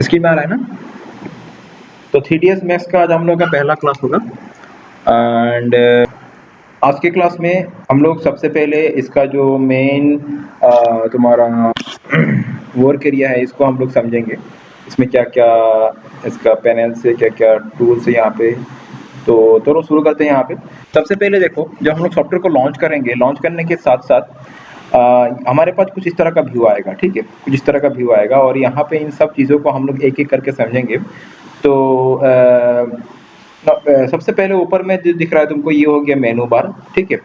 Screen में आ रहा है ना? तो 3ds मैक्स का आज हम लोग का पहला क्लास होगा एंड आज के क्लास में हम लोग सबसे पहले इसका जो मेन तुम्हारा वर्क एरिया है इसको हम लोग समझेंगे। इसमें क्या क्या इसका पैनल से क्या क्या टूल्स है यहाँ पे। तो चलो शुरू करते हैं। यहाँ पे सबसे पहले देखो, जब हम लोग सॉफ्टवेयर को लॉन्च करेंगे, लॉन्च करने के साथ साथ हमारे पास कुछ इस तरह का व्यू आएगा। ठीक है, कुछ इस तरह का व्यू आएगा और यहाँ पे इन सब चीज़ों को हम लोग एक एक करके समझेंगे। तो सबसे पहले ऊपर में जो दिख रहा है तुमको, ये हो गया मेनू बार। ठीक है,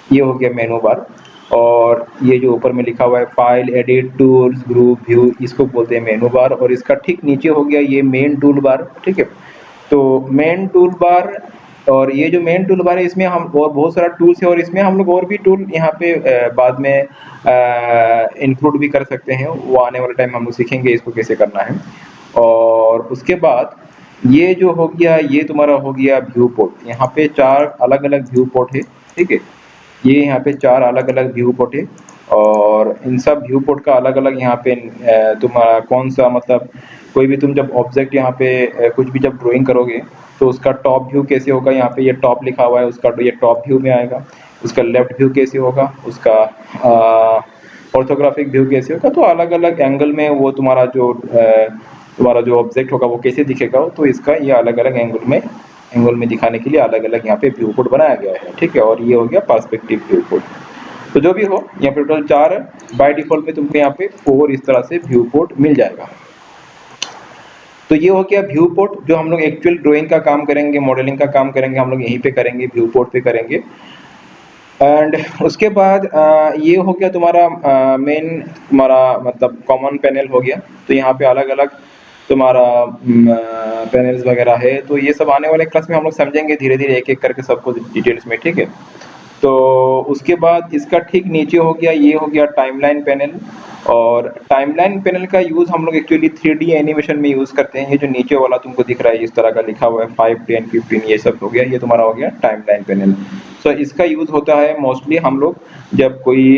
ये हो गया मेनू बार और ये जो ऊपर में लिखा हुआ है file, edit, tools, group, view, इसको बोलते हैं मेनू बार। और इसका ठीक नीचे हो गया ये मेन टूल बार। ठीक है, तो मेन टूल बार और ये जो मेन टूल बार है इसमें हम और बहुत सारा टूल्स है और इसमें हम लोग और भी टूल यहाँ पे बाद में इंक्लूड भी कर सकते हैं। वो आने वाले टाइम हम लोग सीखेंगे इसको कैसे करना है। और उसके बाद ये जो हो गया, ये तुम्हारा हो गया व्यू पोर्ट। यहाँ पे 4 अलग अलग व्यू पोर्ट है। ठीक है, ये यहाँ पे 4 अलग अलग व्यू पोर्ट है और इन सब व्यू पोर्ट का अलग अलग यहाँ पे तुम्हारा कौन सा, मतलब कोई भी तुम जब ऑब्जेक्ट यहाँ पे कुछ भी जब ड्राइंग करोगे तो उसका टॉप व्यू कैसे होगा। यहाँ पे ये टॉप लिखा हुआ है, उसका ये टॉप व्यू में आएगा। उसका लेफ्ट व्यू कैसे होगा, उसका ऑर्थोग्राफिक व्यू कैसे होगा। तो अलग अलग एंगल में वो तुम्हारा जो ऑब्जेक्ट होगा वो कैसे दिखेगा। तो इसका ये अलग अलग एंगल में दिखाने के लिए अलग अलग यहाँ पे व्यू पोर्ट बनाया गया है। ठीक है, और ये हो गया पर्सपेक्टिव व्यू पोर्ट। तो जो भी हो, यहाँ पे टोटल 4 है। बाय डिफॉल्ट में तुमको यहाँ पे 4 इस तरह से व्यू पोर्ट मिल जाएगा। तो ये हो गया व्यू पोर्ट। जो हम लोग एक्चुअल ड्राइंग का काम करेंगे, मॉडलिंग का काम करेंगे, हम लोग यहीं पे करेंगे, व्यू पोर्ट पे करेंगे। एंड उसके बाद ये हो गया तुम्हारा मेन, तुम्हारा मतलब कॉमन पैनल हो गया। तो यहाँ पे अलग अलग तुम्हारा पैनल्स वगैरह है। तो ये सब आने वाले क्लास में हम लोग समझेंगे धीरे धीरे एक एक करके सबको डिटेल्स में। ठीक है, तो उसके बाद इसका ठीक नीचे हो गया, ये हो गया टाइमलाइन पैनल। और टाइमलाइन पैनल का यूज हम लोग एक्चुअली 3D एनिमेशन में यूज करते हैं। ये जो नीचे वाला तुमको दिख रहा है इस तरह का लिखा हुआ है 5, 10, 15, ये सब हो गया, ये तुम्हारा हो गया टाइमलाइन पैनल। तो इसका यूज होता है मोस्टली हम लोग जब कोई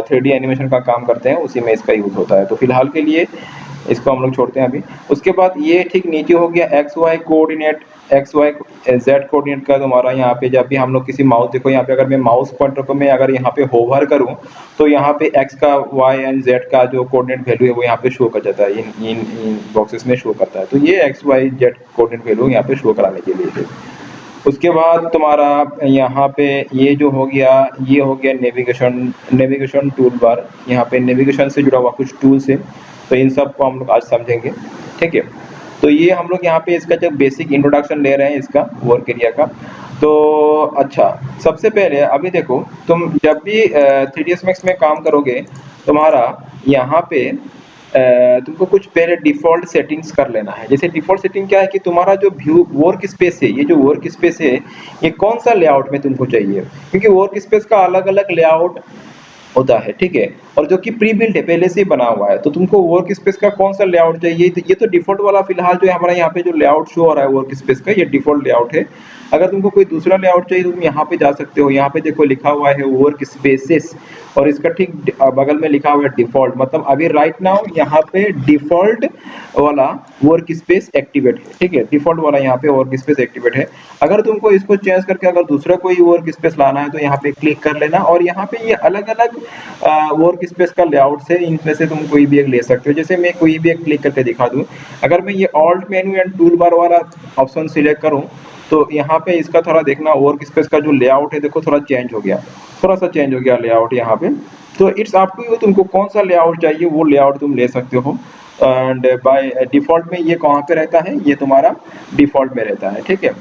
3D एनिमेशन का काम करते हैं, उसी में इसका यूज होता है। तो फिलहाल के लिए इसको हम लोग छोड़ते हैं अभी। उसके बाद ये ठीक नीचे हो गया XY coordinate, XY Z coordinate का तुम्हारा। यहाँ पे जब भी हम लोग किसी माउस, देखो यहाँ पे अगर मैं माउस पॉइंटर को मैं अगर यहाँ पे होवर करूँ तो यहाँ पे X का, Y एंड Z का जो कोऑर्डिनेट वैल्यू है वो यहाँ पे शो कर जाता है, इन बॉक्सेस में शो करता है। तो ये XY Z कोऑर्डिनेट वैल्यू यहाँ पे शो कराने के लिए है। उसके बाद तुम्हारा यहाँ पे ये जो हो गया, ये हो गया नेविगेशन टूल बार। यहाँ पे नेविगेशन से जुड़ा हुआ कुछ टूल्स है, तो इन सब को हम लोग आज समझेंगे। ठीक है, तो ये हम लोग यहाँ पे इसका जब बेसिक इंट्रोडक्शन ले रहे हैं इसका वर्क एरिया का। तो अच्छा, सबसे पहले अभी देखो, तुम जब भी 3ds मैक्स में काम करोगे तुम्हारा यहाँ पे तुमको कुछ पहले डिफॉल्ट सेटिंग्स कर लेना है। जैसे डिफॉल्ट सेटिंग क्या है कि तुम्हारा जो व्यू वर्क स्पेस है, ये जो वर्क स्पेस है ये कौन सा लेआउट में तुमको चाहिए, क्योंकि वर्क स्पेस का अलग अलग लेआउट होता है। ठीक है, और जो कि प्री बिल्ट है, पहले से ही बना हुआ है। तो तुमको वर्क स्पेस का कौन सा लेआउट चाहिए, तो ये तो डिफॉल्ट वाला फिलहाल जो है हमारा यहाँ पे जो लेआउट शो हो रहा है वर्क स्पेस का, ये डिफॉल्ट लेआउट है। अगर तुमको कोई दूसरा लेआउट चाहिए तो तुम यहाँ पे जा सकते हो। यहाँ पे देखो लिखा हुआ है वर्क स्पेसेस और इसका ठीक बगल में लिखा हुआ है डिफॉल्ट। मतलब अभी राइट नाउ यहाँ पे डिफॉल्ट वाला वर्क स्पेस एक्टिवेट है। ठीक है, डिफॉल्ट वाला यहाँ पे वर्क स्पेस एक्टिवेट है। अगर तुमको इसको चेंज करके अगर दूसरा कोई वर्क स्पेस लाना है तो यहाँ पे क्लिक कर लेना और यहाँ पे ये अलग अलग वर्क स्पेस का लेआउट है, इनमें से तुम कोई भी एक ले सकते हो। जैसे मैं कोई भी एक क्लिक करके दिखा दूं, अगर मैं ये alt menu and tool bar वाला ऑप्शन सिलेक्ट करूं तो यहाँ पे इसका थोड़ा देखना वर्क स्पेस का जो लेआउट है, देखो थोड़ा चेंज हो गया, थोड़ा सा चेंज हो गया लेआउट यहाँ पे। तो इट्स अप टू यू, तुमको कौन सा लेआउट चाहिए वो लेआउट तुम ले सकते हो। एंड बाय डिफॉल्ट में ये कहाँ पे रहता है, ये तुम्हारा डिफॉल्ट में रहता है। ठीक है,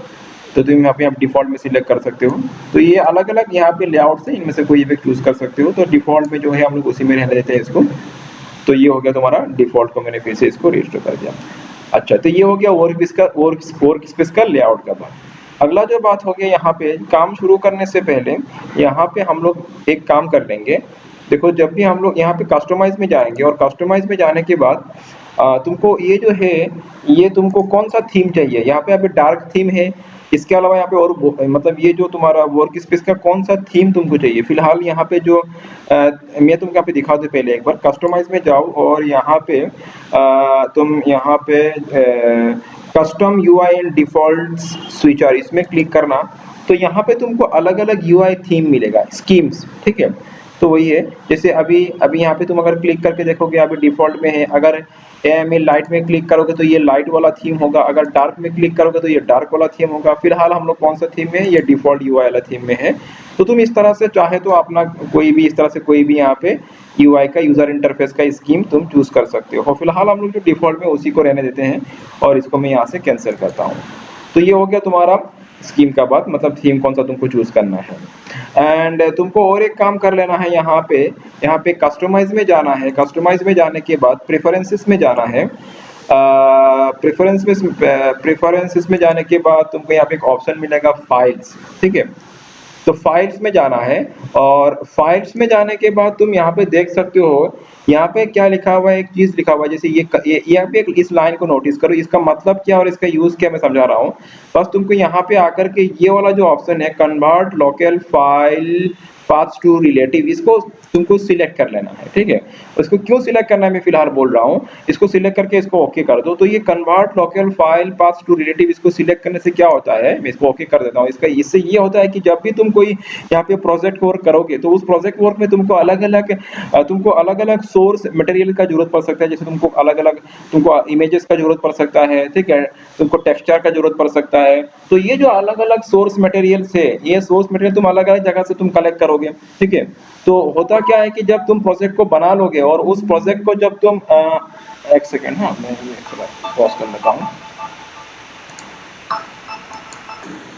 तो तुम यहाँ पे आप डिफॉल्ट में सिलेक्ट कर सकते हो। तो ये अलग अलग यहाँ पे लेआउट है, इनमें से कोई भी चूज कर सकते हो। तो डिफॉल्ट में जो है हम लोग उसी में रहने देते हैं इसको। तो ये हो गया तुम्हारा डिफॉल्ट को मैंने फिर से इसको रजिस्टर कर दिया। अच्छा, तो ये हो गया वर्क स्पेस का लेआउट का बात। अगला जो बात हो गया, यहाँ पे काम शुरू करने से पहले यहाँ पे हम लोग एक काम कर लेंगे। देखो, जब भी हम लोग यहाँ पे कस्टमाइज में जाएंगे और कस्टमाइज में जाने के बाद तुमको ये जो है, ये तुमको कौन सा थीम चाहिए। यहाँ पे अभी डार्क थीम है इसके अलावा यहाँ पे और मतलब ये जो तुम्हारा वर्क स्पेस का कौन सा थीम तुमको चाहिए, फिलहाल यहाँ पे जो मैं तुमको यहाँ पे दिखा दूं, पहले एक बार कस्टमाइज में जाओ और यहाँ पे तुम यहाँ पे custom UI and default switcher इसमें क्लिक करना। तो यहाँ पे तुमको अलग अलग यूआई थीम मिलेगा, स्कीम्स, ठीक है। तो वही है, जैसे अभी अभी यहाँ पे तुम अगर क्लिक करके देखोगे यहाँ पे डिफॉल्ट में है, अगर एएमएल लाइट में क्लिक करोगे तो ये लाइट वाला थीम होगा, अगर डार्क में क्लिक करोगे तो ये डार्क वाला थीम होगा। फिलहाल हम लोग कौन सा थीम में है, ये डिफॉल्ट यूआई वाला थीम में है। तो तुम इस तरह से चाहे तो अपना कोई भी इस तरह से कोई भी यहाँ पे यूआई का यूजर इंटरफेस का स्कीम तुम चूज कर सकते हो। फिलहाल हम लोग जो डिफॉल्ट में उसी को रहने देते हैं और इसको मैं यहाँ से कैंसिल करता हूँ। तो ये हो गया तुम्हारा स्कीम का बात, मतलब थीम कौन सा तुमको चूज करना है। एंड तुमको और एक काम कर लेना है, यहाँ पे कस्टमाइज में जाना है। कस्टमाइज में जाने के बाद प्रेफरेंसेस में जाना है। प्रेफरेंसेस में जाने के बाद तुमको यहाँ पे एक ऑप्शन मिलेगा फाइल्स, ठीक है। तो फाइल्स में जाना है और फाइल्स में जाने के बाद तुम यहाँ पे देख सकते हो, यहाँ पे क्या लिखा हुआ है, एक चीज लिखा हुआ है, जैसे ये यहाँ पे इस लाइन को नोटिस करो, इसका मतलब क्या और इसका यूज क्या मैं समझा रहा हूँ। बस तुमको यहाँ पे आकर के ये वाला जो ऑप्शन है convert local file paths to relative, इसको तुमको सिलेक्ट कर लेना है, ठीक है। इसको क्यों सिलेक्ट करना है मैं फिलहाल बोल रहा हूँ, इसको सिलेक्ट करके इसको ओके कर दो। तो ये convert local file paths to relative, इसको सिलेक्ट करने से क्या होता है, मैं इसको ओके कर देता हूँ। इसका इससे ये होता है कि जब भी तुम कोई यहाँ पे प्रोजेक्ट वर्क करोगे तो उस प्रोजेक्ट वर्क में तुमको अलग अलग सोर्स मटेरियल का जरूरत पड़ सकता है। जैसे तुमको इमेजेस का जरूरत पड़ सकता है, ठीक है, तुमको टेक्सचर का जरूरत पड़ सकता है। तो ये जो अलग अलग सोर्स मटेरियल से, ये सोर्स मटेरियल तुम अलग अलग जगह से तुम कलेक्ट करोगे, ठीक है। तो होता क्या है कि जब तुम प्रोजेक्ट को बना लोगे और उस प्रोजेक्ट को जब तुम एक सेकेंड, हाँ मैं ये पॉज कर लेता हूँ।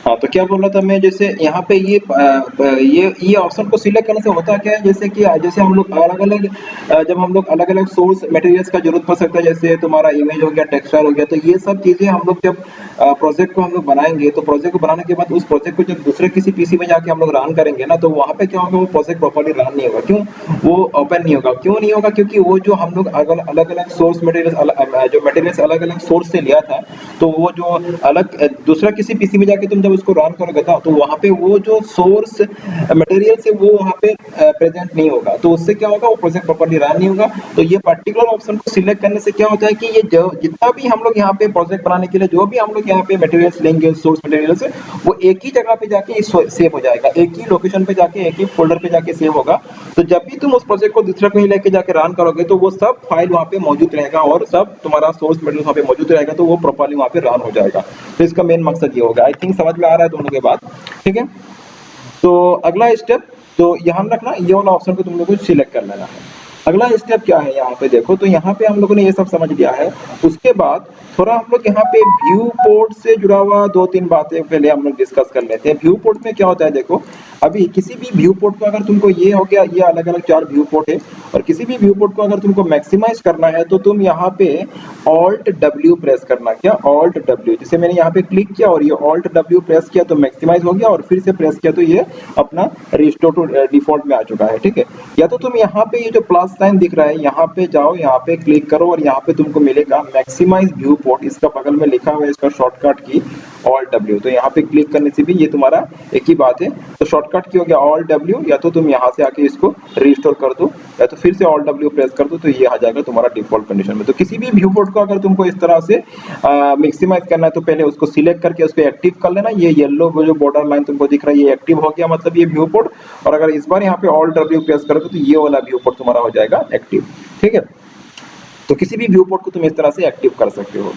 हाँ, तो क्या बोल रहा था मैं, जैसे यहाँ पे ये ऑप्शन को सिलेक्ट करने से होता क्या है, जैसे हम लोग अलग अलग सोर्स मटेरियल्स का जरूरत पड़ सकता है, जैसे तुम्हारा इमेज हो गया, टेक्सचर हो गया। तो ये सब चीजें हम लोग जब प्रोजेक्ट को हम लोग बनाएंगे, तो प्रोजेक्ट को बनाने के बाद उस प्रोजेक्ट को जब दूसरे किसी पीसी में जाके हम लोग रन करेंगे ना, तो वहाँ पे क्या होगा, वो प्रोजेक्ट प्रॉपर्ली रन नहीं होगा। क्यों वो ओपन नहीं होगा, क्यों नहीं होगा, क्योंकि वो जो हम लोग अलग अलग सोर्स मटेरियल्स अलग अलग सोर्स से लिया था, तो वो जो अलग दूसरा किसी पीसी में जाके तुम जब उसको रन करोगे ना, तो वहाँ पे वो जो सोर्स मटेरियल से वो वहाँ पे प्रेजेंट नहीं होगा। तो उससे क्या होगा, वो प्रोजेक्ट प्रॉपर्ली रन नहीं होगा। तो ये पर्टिकुलर ऑप्शन को सिलेक्ट करने से क्या होता है कि ये जो जितना भी हम लोग यहाँ पे प्रोजेक्ट बनाने के लिए जो भी हम लोग यहाँ पे मटेरियल्स लेंगे, सोर्स मटेरियल्स, वो एक ही जगह पे जाके सेव हो जाएगा, एक ही लोकेशन पे जाके, एक ही फोल्डर पे जाके सेव होगा। तो जब भी तुम उस प्रोजेक्ट को दूसरा कहीं लेके जाके रन करोगे, तो वो सब फाइल वहाँ पे मौजूद रहेगा और सब तुम्हारा सोर्स मटेरियल वहाँ पे मौजूद रहेगा, तो वो प्रॉपर्ली वहाँ पे रन हो जाएगा। तो इसका मेन मकसद ये होगा। आई थिंक समझ में आ रहा है दोनों के बात, ठीक है। तो अगला स्टेप, तो ध्यान रखना ये वाला ऑप्शन को तुम लोगों को सिलेक्ट कर लेना है। अगला स्टेप क्या है, यहाँ पे देखो, तो यहाँ पे हम लोगों ने ये सब समझ लिया है। उसके बाद थोड़ा हम लोग यहाँ पे व्यू पोर्ट से जुड़ा हुआ 2-3 बातें पहले हम लोग डिस्कस कर लेते हैं। व्यू पोर्ट में क्या होता है, देखो अभी किसी भी व्यू पोर्ट को अगर तुमको, ये हो गया, ये अलग अलग 4 व्यू पोर्ट है, और किसी भी व्यू पोर्ट को अगर तुमको मैक्सिमाइज करना है तो तुम यहाँ पे Alt W प्रेस करना। क्या Alt W, जैसे मैंने यहाँ पे क्लिक किया और ये Alt W प्रेस किया तो मैक्सिमाइज हो गया, और फिर से प्रेस किया तो ये अपना रिस्टोर टू डिफॉल्ट में आ चुका है, ठीक है। या तो तुम यहाँ पे ये जो प्लस साइन दिख रहा है, यहाँ पे जाओ, यहाँ पे क्लिक करो और यहाँ पे तुमको मिलेगा मैक्सिमाइज व्यू पोर्ट, इसका बगल में लिखा हुआ है इसका शॉर्टकट की Alt W। तो यहाँ पे क्लिक करने से भी ये तुम्हारा एक ही बात है। तो शॉर्टकट की हो गया Alt W, या तो तुम यहाँ से आके इसको रिस्टोर कर दो, या तो फिर से Alt W प्रेस कर दो, तो ये आ जाएगा तुम्हारा डिफॉल्ट कंडीशन में। तो किसी भी व्यू पोर्ट को अगर तुमको इस तरह से मैक्सिमाइज करना है, तो पहले उसको सिलेक्ट करके उसको एक्टिव कर लेना। ये येलो जो बॉर्डर लाइन तुमको दिख रहा है, ये एक्टिव हो गया, मतलब ये व्यू पोर्ट। और अगर इस बार यहाँ पे Alt W प्रेस कर दो, तो ये वाला व्यू पोर्ट तुम्हारा हो जाएगा एक्टिव, ठीक है। तो किसी भी व्यू पोर्ट को तुम इस तरह से एक्टिव कर सकते हो।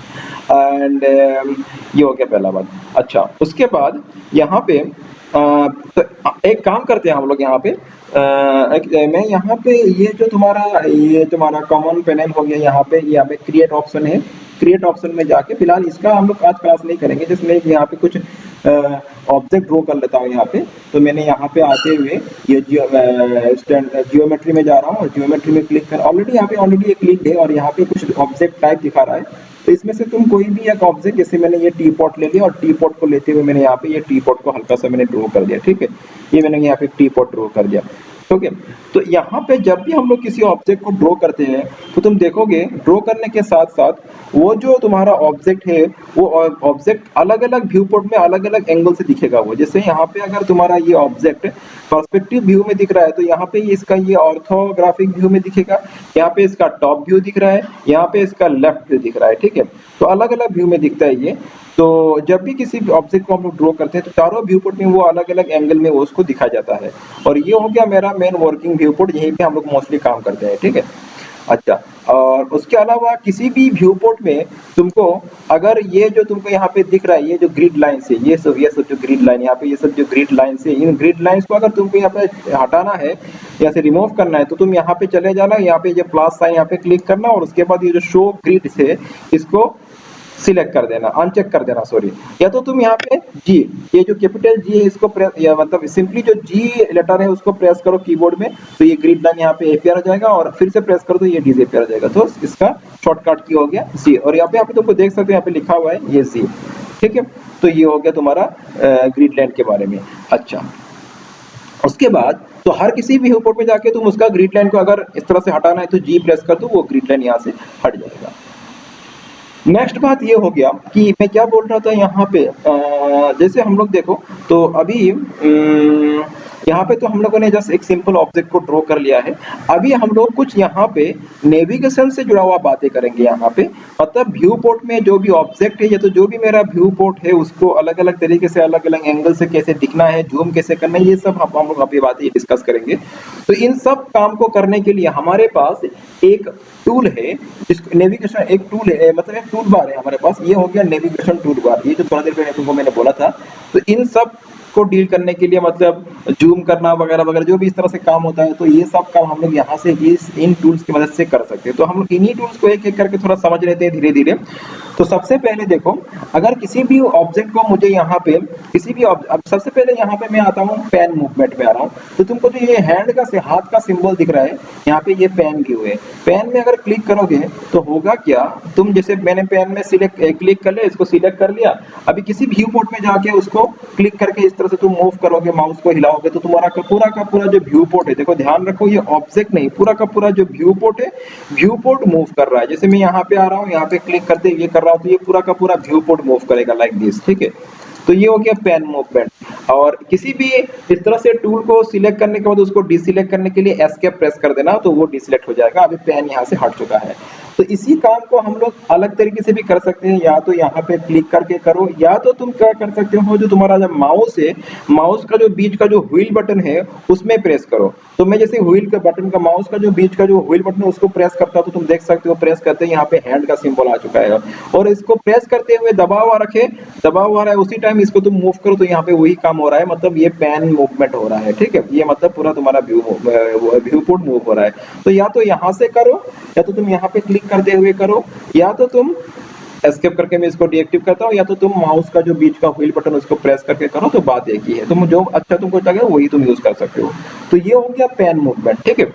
एंड ये हो गया पहला बात। अच्छा, उसके बाद यहाँ पे तो एक काम करते हैं हम लोग, यहाँ पे मैं यहाँ पे ये तुम्हारा कॉमन पैनल हो गया, यहाँ पे क्रिएट ऑप्शन है। क्रिएट ऑप्शन में जाके, फिलहाल इसका हम लोग आज क्लास नहीं करेंगे, जिसमें यहाँ पे कुछ ऑब्जेक्ट ड्रॉ कर लेता हूँ यहाँ पे। तो मैंने यहाँ पे आते हुए ये जियोमेट्री में जा रहा हूँ और जियोमेट्री में क्लिक कर, ऑलरेडी ये क्लिक है और यहाँ पे कुछ ऑब्जेक्ट टाइप दिखा रहा है। तो इसमें से तुम कोई भी एक ऑब्जेक्ट, जैसे मैंने ये टी पॉट ले लिया और टी पॉट को लेते हुए मैंने यहाँ पे ये टी पॉट को हल्का सा मैंने ड्रॉ कर दिया, ठीक है। ये मैंने यहाँ पे टी पॉट ड्रॉ कर दिया। ओके। तो यहाँ पे जब भी हम लोग किसी ऑब्जेक्ट को ड्रॉ करते हैं तो तुम देखोगे ड्रॉ करने के साथ साथ वो जो तुम्हारा ऑब्जेक्ट है वो ऑब्जेक्ट अलग अलग व्यू पोर्ट में अलग अलग एंगल से दिखेगा। वो जैसे यहाँ पे अगर तुम्हारा ये ऑब्जेक्ट पर्सपेक्टिव व्यू में दिख रहा है तो यहाँ पे इसका ये ऑर्थोग्राफिक व्यू में दिखेगा, यहाँ पे इसका टॉप व्यू दिख रहा है, यहाँ पे इसका लेफ्ट व्यू दिख रहा है, ठीक है। तो अलग अलग व्यू में दिखता है ये। तो जब भी किसी ऑब्जेक्ट को हम लोग ड्रॉ करते हैं तो चारों व्यू पोर्ट में वो अलग अलग एंगल में वो उसको दिखाया जाता है। और ये हो गया मेरा मेन वर्किंग व्यू पोर्ट, यहीं पे हम लोग मोस्टली काम करते हैं, ठीक है। अच्छा, और उसके अलावा किसी भी व्यू पोर्ट में तुमको अगर ये जो तुमको यहाँ पे दिख रहा है ये जो ग्रिड लाइन से ये सब जो ग्रिड लाइन यहाँ पे ये सब जो ग्रिड लाइन से इन ग्रिड लाइंस को अगर तुमको यहाँ पे हटाना है या से रिमूव करना है तो तुम यहाँ पे चले जाना, यहाँ पे ये प्लस साइन यहाँ पे क्लिक करना और उसके बाद ये जो शो ग्रिड से इसको सिलेक्ट कर देना, अनचेक कर देना सॉरी। या तो तुम यहाँ पे जी, ये जो कैपिटल जी है इसको प्रेस या मतलब सिंपली जो जी लेटर है उसको प्रेस करो कीबोर्ड में तो ये ग्रिड लाइन यहाँ पे अपीयर हो जाएगा और फिर से प्रेस करो तो ये डिसअपीयर हो जाएगा। तो इसका शॉर्टकट की हो गया जी। और यहाँ पे तुमको देख सकते हो यहाँ पे लिखा हुआ है ये जी, ठीक है। तो ये हो गया तुम्हारा ग्रिड लाइन के बारे में। अच्छा, उसके बाद तो हर किसी भी व्यू पोर्ट में जाके तुम उसका ग्रिड लाइन को अगर इस तरह से हटाना है तो जी प्रेस कर दो, वो ग्रिड लाइन यहाँ से हट जाएगा। नेक्स्ट बात ये हो गया कि मैं क्या बोल रहा था यहाँ पे जैसे हम लोग देखो तो अभी यहाँ पे तो हम लोगों ने जस्ट एक सिंपल ऑब्जेक्ट को ड्रॉ कर लिया है। अभी हम लोग कुछ यहाँ पे नेविगेशन से जुड़ा हुआ बातें करेंगे। यहाँ पे मतलब व्यू पोर्ट में जो भी ऑब्जेक्ट है या तो जो भी मेरा व्यू पोर्ट है उसको अलग अलग तरीके से अलग अलग एंगल से कैसे दिखना है, जूम कैसे करना है, ये सब हम लोग अभी बातें डिस्कस करेंगे। तो इन सब काम को करने के लिए हमारे पास एक टूल है जिसको नेविगेशन एक टूल है, मतलब एक टूल बार है हमारे पास। ये हो गया नेविगेशन टूल बार, ये जो थोड़ा देर पहले तुमको मैंने बोला था। तो इन सब को डील करने के लिए मतलब जूम करना वगैरह वगैरह जो भी इस तरह से काम होता है तो ये सब काम हम लोग यहाँ से इन टूल्स की मदद से कर सकते हैं। तो हम लोग इन्हीं टूल्स को एक एक करके थोड़ा समझ लेते हैं धीरे धीरे। तो सबसे पहले देखो, अगर किसी भी ऑब्जेक्ट को मुझे यहाँ पे किसी भी अब सबसे पहले यहाँ पे मैं आता हूँ पेन मूवमेंट में आ रहा हूँ। तो तुमको जो ये हैंड का से हाथ का सिंबल दिख रहा है यहाँ पे ये पेन की हुए पेन में अगर क्लिक करोगे तो होगा क्या, तुम जैसे मैंने पेन में क्लिक कर लिया, इसको सिलेक्ट कर लिया। अभी किसी व्यू पोर्ट में जाके उसको क्लिक करके इस तरह से तुम मूव करोगे, माउस को हिलाओगे तो तुम्हारा का पूरा जो व्यू पोर्ट है, देखो ध्यान रखो ये ऑब्जेक्ट नहीं, पूरा का पूरा जो व्यू पोर्ट है व्यू पोर्ट मूव कर रहा है। जैसे मैं यहाँ पे आ रहा हूँ, यहाँ पे क्लिक करते ये कर रहा हूँ तो ये पूरा का पूरा व्यू पोर्ट मूव करेगा लाइक दिस, ठीक है। तो ये हो गया पेन मूवमेंट। और किसी भी इस तरह से टूल को सिलेक्ट करने के बाद उसको डिसिलेक्ट करने के लिए एस्केप प्रेस कर देना तो वो डिसिलेक्ट हो जाएगा। अभी पेन यहाँ से हट चुका है। तो इसी काम को हम लोग अलग तरीके से भी कर सकते हैं, या तो यहाँ पे क्लिक करके करो, या तो तुम क्या कर सकते हो, जो तुम्हारा जब माउस है, माउस का जो बीच का जो व्हील बटन है उसमें प्रेस करो। तो मैं जैसे व्हील के बटन का माउस का जो बीच का जो व्हील बटन है उसको प्रेस करता हूं तो तुम देख सकते हो प्रेस करते हैं यहाँ पे हैंड का सिंबल आ चुका है। और इसको प्रेस करते हुए दबा हुआ रखे, दबा हुआ रहा है, उसी टाइम इसको तुम मूव करो तो यहाँ पे वही काम हो रहा है, मतलब ये पेन मूवमेंट हो रहा है, ठीक है। ये मतलब पूरा तुम्हारा व्यू पोर्ट मूव हो रहा है। तो या तो यहाँ से करो, या तो तुम यहाँ पे क्लिक करते हुए करो, या तो तुम एस्केप करके मैं इसको डीएक्टिव करता हूँ, या तो तुम माउस का जो बीच का व्हील बटन उसको प्रेस करके करो। तो बात एक ही है, तुम जो अच्छा तुमको लगे वही तुम यूज कर सकते हो। तो ये हो गया पेन मूवमेंट, ठीक है।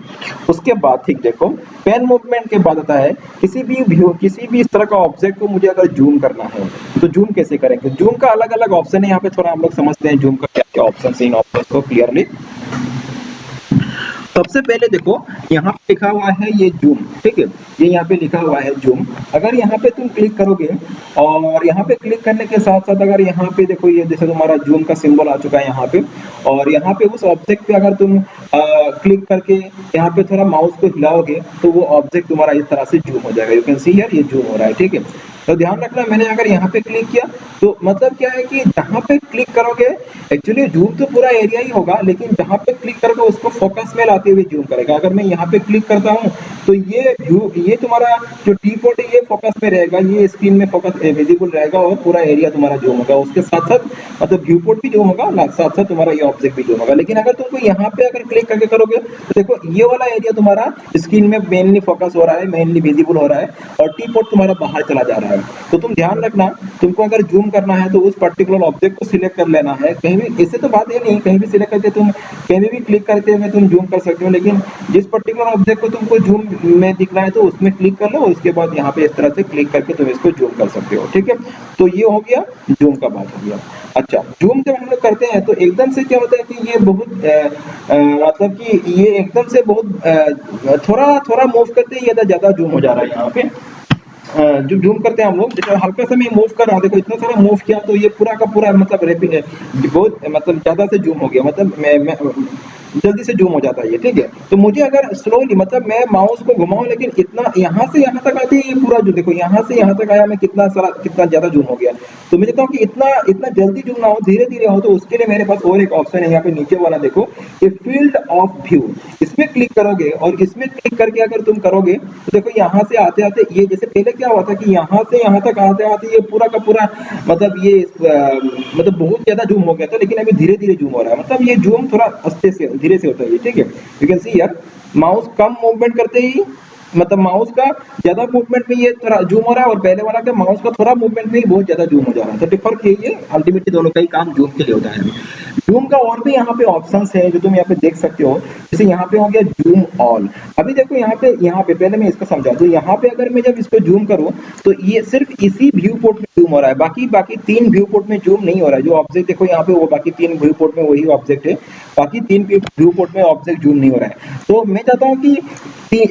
उसके बाद ठीक देखो, पेन मूवमेंट के बाद आता है किसी भी इस तरह का ऑब्जेक्ट को मुझे अगर जूम करना है तो जूम कैसे करेंगे। जूम का अलग अलग ऑप्शन है, यहाँ पे थोड़ा हम लोग समझते हैं जूम का क्या क्या ऑप्शन है, इन ऑप्शन को क्लियरली। सबसे पहले देखो यहाँ पे लिखा हुआ है ये जूम, ठीक है। ये यहाँ पे लिखा हुआ है जूम। अगर यहाँ पे तुम क्लिक करोगे और यहाँ पे क्लिक करने के साथ साथ अगर यहाँ पे देखो ये जैसे तुम्हारा जूम का सिंबल आ चुका है यहाँ पे, और यहाँ पे उस ऑब्जेक्ट पे अगर तुम क्लिक करके यहाँ पे थोड़ा माउस को हिलाओगे तो वो ऑब्जेक्ट तुम्हारा इस तरह से जूम हो जाएगा। यू कैन सी हियर ये जूम हो रहा है, ठीक है। तो ध्यान रखना, मैंने अगर यहाँ पे क्लिक किया तो मतलब क्या है कि जहाँ पे क्लिक करोगे एक्चुअली जूम तो पूरा एरिया ही होगा, लेकिन जहाँ पे क्लिक करोगे उसको फोकस में लाते हुए जूम करेगा। अगर मैं यहाँ पे क्लिक करता हूँ तो ये तुम्हारा जो टी पोर्ट है ये फोकस में रहेगा, ये स्क्रीन में फोकस विजिबल रहेगा और पूरा एरिया तुम्हारा जूम होगा। उसके साथ साथ मतलब व्यू पोर्ट भी जूम होगा, साथ साथ तुम्हारा ये ऑब्जेक्ट भी जूम होगा। लेकिन अगर तुमको यहाँ पे अगर क्लिक करके करोगे तो देखो ये वाला एरिया तुम्हारा स्क्रीन में मेनली फोकस हो रहा है, मेनली विजिबल हो रहा है, और टी पोर्ट तुम्हारा बाहर चला जा रहा है। है। तो तुम ध्यान रखना, तुमको अगर जूम करना है तो उस पर्टिकुलर ऑब्जेक्ट को सिलेक्ट कर लेना है। कहीं भी इससे तो बात ये नहीं, कहीं भी सिलेक्ट करके तुम कहीं भी क्लिक करते हुए तुम जूम कर सकते हो, लेकिन जिस पर्टिकुलर ऑब्जेक्ट को तुमको जूम में दिखना है तो उसमें क्लिक कर लो, उसके बाद यहाँ पे इस तरह से क्लिक करके तुम इसको जूम कर सकते हो। ठीक है, तो ये हो गया जूम का बात हो गया। अच्छा, जूम जब हम लोग करते हैं तो एकदम से क्या होता है कि ये बहुत मतलब कि ये एकदम से बहुत थोड़ा थोड़ा मूव करते ही ज्यादा जूम हो जा रहा है यहाँ पे। जो जूम करते हैं हम लोग, जैसे हल्का सा मैं मूव कर रहा हूँ, देखो इतना सारा मूव किया तो ये पूरा का पूरा मतलब रैपिड बहुत मतलब ज्यादा से जूम हो गया, मतलब मैं जल्दी से जूम हो जाता है ये। ठीक है, तो मुझे अगर स्लोली मतलब मैं माउस को घुमाऊं लेकिन इतना यहाँ से यहाँ तक आती है ये पूरा जो देखो यहाँ से यहाँ तक आया, मैं कितना सारा कितना ज्यादा जूम हो गया। तो मैं चाहता हूँ कि इतना इतना जल्दी जूम ना हो, धीरे धीरे हो, तो उसके लिए मेरे पास और एक ऑप्शन है यहाँ पे नीचे वाला देखो, ये फील्ड ऑफ व्यू, इसमें क्लिक करोगे और इसमें क्लिक करके अगर तुम करोगे तो देखो यहाँ से आते आते ये जैसे पहले क्या हुआ था कि यहाँ से यहाँ तक आते आते ये पूरा का पूरा मतलब ये मतलब बहुत ज्यादा जूम हो गया था, लेकिन अभी धीरे धीरे जूम हो रहा है, मतलब ये जूम थोड़ा आस्ते से धीरे से होता है ये। ठीक है, you can see here mouse come movement करते ही मतलब माउस का ज्यादा मूवमेंट में ये थोड़ा जूम हो रहा है, और पहले वाला का माउस का थोड़ा मूवमेंट में ही बहुत ज्यादा जूम हो जा रहा है। तो डिफर यही है, अल्टीमेटली दोनों का ही काम जूम के लिए होता है। जूम का और भी यहाँ पे ऑप्शंस है जो तुम यहाँ पे देख सकते हो, जैसे यहाँ पे हो गया जूम ऑल। अभी देखो यहाँ पे पहले मैं इसको समझा दूं, यहाँ पे अगर मैं जब इसको जूम करूँ तो ये सिर्फ इसी व्यू पोर्ट में जूम हो रहा है, बाकी तीन व्यू पोर्ट में जूम नहीं हो रहा है। जो ऑब्जेक्ट देखो यहाँ पे वो बाकी तीन व्यू पोर्ट में वही ऑब्जेक्ट है, बाकी तीन व्यू पोर्ट में ऑब्जेक्ट जूम नहीं हो रहा है। तो मैं चाहता हूँ कि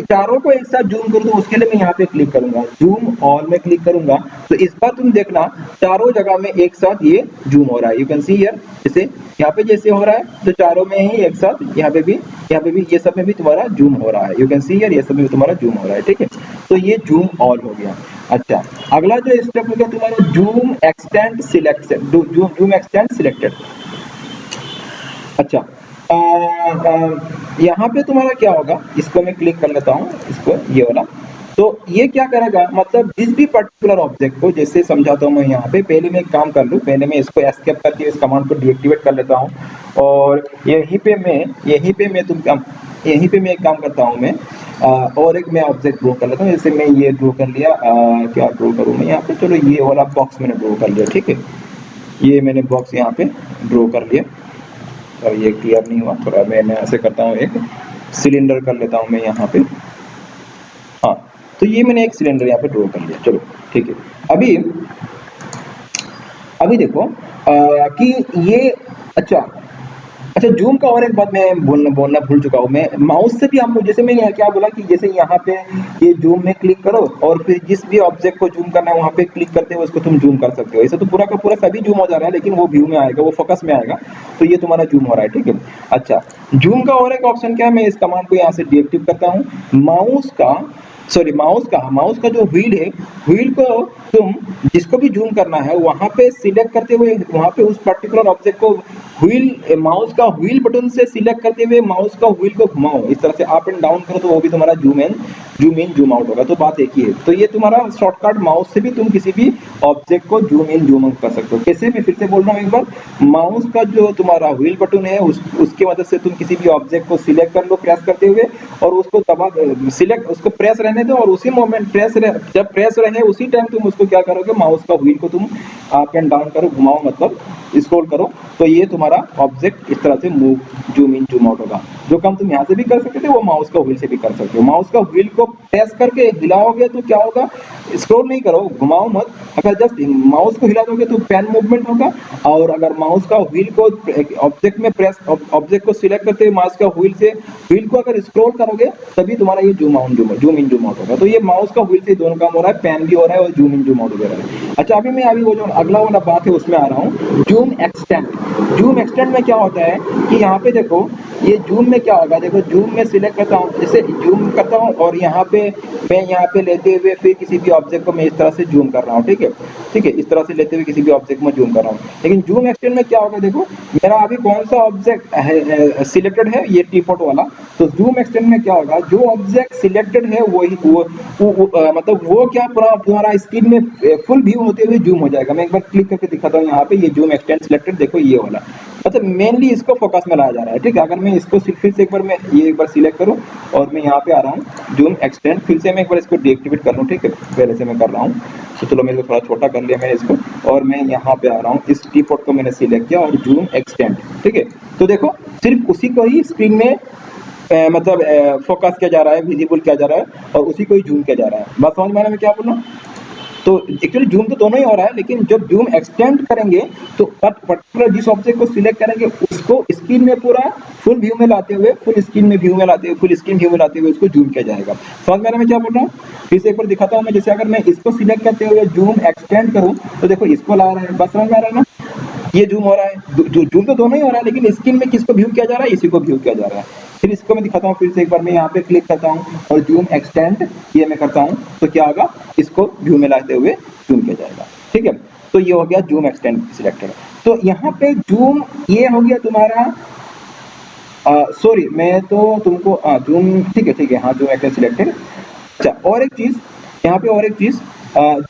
चारों को एक साथ जूम कर दूं, उसके लिए मैं यहाँ पे क्लिक करूंगा, जूम ऑल में क्लिक करूंगा, तो इस बार तुम देखना चारों जगह में एक साथ ये जूम हो रहा है। यू कैन सी हियर, जैसे यहाँ पे जैसे हो रहा है तो चारों में ही एक साथ यहाँ पे भी ये सब में भी तुम्हारा जूम हो रहा है। यू कैन सी हियर, ये सब में भी तुम्हारा जूम हो रहा है। ठीक है, तो ये जूम ऑल हो गया। अच्छा, अगला जो स्टेप हो गया तुम्हारा zoom extend select, zoom extend selected. अच्छा, यहाँ पे तुम्हारा क्या होगा, इसको मैं क्लिक कर लेता हूँ, इसको ये वाला, तो ये क्या करेगा मतलब जिस भी पर्टिकुलर ऑब्जेक्ट को, जैसे समझाता हूँ मैं यहाँ पे, पहले मैं एक काम कर लूँ, पहले मैं इसको एस्केप करके इस कमांड को डीएक्टिवेट कर लेता हूँ, और यहीं पे मैं एक काम करता हूँ मैं, और एक मैं ऑब्जेक्ट ड्रॉ कर लेता हूँ। जैसे मैं ये ड्रॉ कर लिया, क्या ड्रॉ करूँ मैं यहाँ पे, चलो ये वाला बॉक्स मैंने ड्रॉ कर लिया। ठीक है, ये मैंने बॉक्स यहाँ पे ड्रॉ कर लिया, और ये क्लियर नहीं हुआ, थोड़ा मैं ऐसे करता हूँ, एक सिलेंडर कर लेता हूँ मैं यहाँ पे। हाँ, तो ये मैंने एक सिलेंडर यहाँ पे ड्रॉ कर लिया। चलो ठीक है, अभी देखो कि ये अच्छा जूम का और एक बात मैं बोलना भूल चुका हूँ, मैं माउस से भी हम, जैसे मैं यहाँ क्या बोला कि जैसे यहाँ पे ये जूम में क्लिक करो और फिर जिस भी ऑब्जेक्ट को जूम करना है वहाँ पे क्लिक करते हुए उसको तुम जूम कर सकते हो। ऐसे तो पूरा का पूरा सभी जूम हो जा रहा है, लेकिन वो व्यू में आएगा, वो फोकस में आएगा, तो ये तुम्हारा जूम हो रहा है। ठीक है, अच्छा, जूम का और एक ऑप्शन क्या है, मैं इस कमांड को यहाँ से डीएक्टिव करता हूँ। माउस का जो व्हील है, व्हील को तुम जिसको भी जूम करना है वहां पे सिलेक्ट करते हुए, वहां पे उस पर्टिकुलर ऑब्जेक्ट को व्हील, माउस का व्हील बटन से सिलेक्ट करते हुए माउस का व्हील को घुमाओ, इस तरह से अप एंड डाउन करो, तो वो भी तुम्हारा जूम इन जूम आउट होगा। तो बात एक ही है, तो ये तुम्हारा शॉर्टकट, माउस से भी तुम किसी भी ऑब्जेक्ट को जूम इन जूम आउट कर सकते हो। कैसे, मैं फिर से बोल रहा हूँ एक बार, माउस का जो तुम्हारा व्हील बटन है उसकी मदद से तुम किसी भी ऑब्जेक्ट को सिलेक्ट कर लो प्रेस करते हुए, और उसको दबा सिलेक्ट, उसको प्रेस रहने दो, और उसी मोमेंट जब प्रेस रहे उसी टाइम तुम उसको क्या करोगे, माउस का व्हील को तुम अप एंड डाउन करो, घुमाओ, मतलब स्क्रॉल करो, तो ये तुम्हारा ऑब्जेक्ट इस तरह से move zoom in zoom out होगा। जो काम तुम यहाँ से भी कर सकते थे वो माउस का व्हील से भी कर सकते हो। माउस का व्हील को प्रेस करके हिलाओगे तो क्या होगा, स्क्रॉल नहीं करो, घुमाओ मत, अगर जस्ट माउस को हिला दोगे तो पैन मूवमेंट होगा, और अगर माउस का व्हील को ऑब्जेक्ट में प्रेस, ऑब्जेक्ट को सिलेक्ट करते हुए माउस का व्हील से व्हील को अगर स्क्रॉल करोगे तभी तुम्हारा ये जूम इन जूम आउट होगा। तो ये माउस का व्हील से दोनों काम हो रहा है, पैन भी हो रहा है और जूम इन जूम आउट हो रहा है। अच्छा, अभी वो जो अगला वाला बात है उसमें आ रहा हूँ, जूम एक्सटेंड में क्या होता है कि यहाँ पे देखो, ये जूम में क्या होगा, देखो जूम में सिलेक्ट करता हूँ, जैसे जूम करता हूँ और यहाँ पे मैं यहाँ पे लेते हुए फिर किसी भी ऑब्जेक्ट को मैं इस तरह से जूम कर रहा हूँ। ठीक है, इस तरह से लेते हुए किसी भी ऑब्जेक्ट में जूम कर रहा हूँ। लेकिन जूम एक्सटेंड में क्या होगा, देखो मेरा अभी कौन सा ऑब्जेक्ट है सिलेक्टेड है, ये टीपोट वाला, तो जूम एक्सटेंड में क्या होगा, जो ऑब्जेक्ट सिलेक्टेड है वही मतलब वो क्या पूरा तुम्हारा स्क्रीन में फुल व्यू होते हुए जूम हो जाएगा। मैं एक बार क्लिक करके दिखाता हूँ यहाँ पे, ये जूम एक्सटेंड सिलेक्टेड, देखो ये वाला, मतलब मेनली इसको फोकस में लाया जा रहा है। ठीक है, अगर मैं इसको फिर से एक बार मैं ये एक बार सिलेक्ट करूँ और मैं यहाँ पे आ रहा हूँ जूम एक्सटेंड, फिर से मैं एक बार इसको डीएक्टिवेट कर लूँ, ठीक है, पहले से मैं कर रहा हूँ, तो चलो मैं इसको थोड़ा छोटा कर लिया मैंने इसको, और मैं यहाँ पे आ रहा हूँ, इस कीबोर्ड को मैंने सिलेक्ट किया और जूम एक्सटेंड, ठीक है। तो देखो सिर्फ उसी को ही स्क्रीन में मतलब फोकस किया जा रहा है, विजिबल किया जा रहा है, और उसी को ही जूम किया जा रहा है। बात समझ में आ रहा है मैं क्या बोल रहा हूँ? तो एक्चुअली जूम तो दोनों ही हो रहा है, लेकिन जब जूम एक्सटेंड करेंगे तो पर्टिकुलर जिस ऑब्जेक्ट को सिलेक्ट करेंगे उसको स्क्रीन में पूरा फुल व्यू में लाते हुए, फुल स्क्रीन व्यू में लाते हुए उसको जूम किया जाएगा। समझ में आ रहा है मैं क्या बोल रहा हूँ? फिर से एक बार दिखाता हूँ मैं, जैसे अगर मैं इसको सिलेक्ट करते हुए जूम एक्सटेंड करूँ तो देखो इसको ला रहा है, बस समझ में आ रहा है ना? ये जूम हो रहा है, जूम तो दोनों ही हो रहा है, लेकिन स्क्रीन में किसको व्यू किया जा रहा है, इसी को व्यू किया जा रहा है। फिर इसको मैं दिखाता हूँ, फिर से एक बार मैं यहाँ पे क्लिक करता हूँ और जूम एक्सटेंड ये मैं करता हूँ, तो क्या होगा, इसको व्यू में लाते हुए जूम किया जाएगा, ठीक है। तो ये हो गया जूम एक्सटेंड सिलेक्टेड। तो यहाँ पे जूम ये हो गया तुम्हारा, सॉरी मैं तो तुमको जूम, ठीक है, हाँ जूम एक्सटेंड सिलेक्टेड। अच्छा और एक चीज यहाँ पे, और एक चीज,